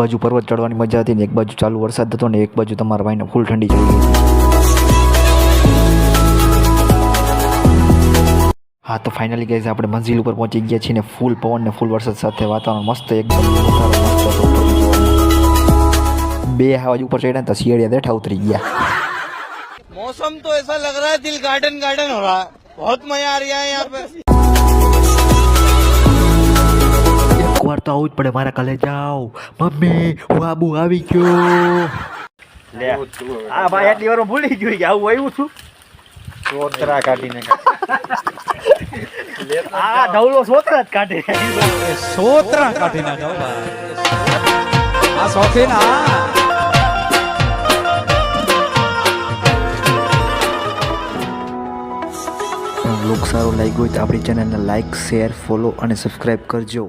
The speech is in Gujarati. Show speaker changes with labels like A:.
A: બાજુ પર્વત ચડવાની મજા હતી ને એક બાજુ ચાલુ વરસાદ હતો ને એક બાજુ તમારા ભાઈને ફૂલ ઠંડી ચડી ગઈ. હા તો ફાઇનલી ગાઈઝ આપણે મંઝિલ ઉપર પહોંચી ગયા છીએ ને ફૂલ પવન ને ફૂલ વરસાદ સાથે વાતાવરણ મસ્ત એકદમ મસ્ત હતું. બે હવા ઉપર ચડ્યા તો શિયાળિયા બેઠા ઉતરી ગયા.
B: मौसम तो ऐसा लग रहा है दिल गार्डन गार्डन हो रहा है. बहुत मजा आ रहा है यहाँ पे.
A: એક વાર તો આવું જ પડે મારા કલે જાઓ. મમ્મી હું આબુ આવી ગયો.
C: હા ભાઈ આટલી વાર ભૂલી ગયું કે આવું આવ્યું છું.
B: सोतरा काटी
C: આ ધવલો સોતરા જ કાઢે.
D: સોતરા કાઢી નાખો આ શોખીન.
A: લોક સારો લાગ્યો હોય તો આપણી ચેનલને લાઈક શેર ફોલો અને સબસ્ક્રાઈબ કરજો.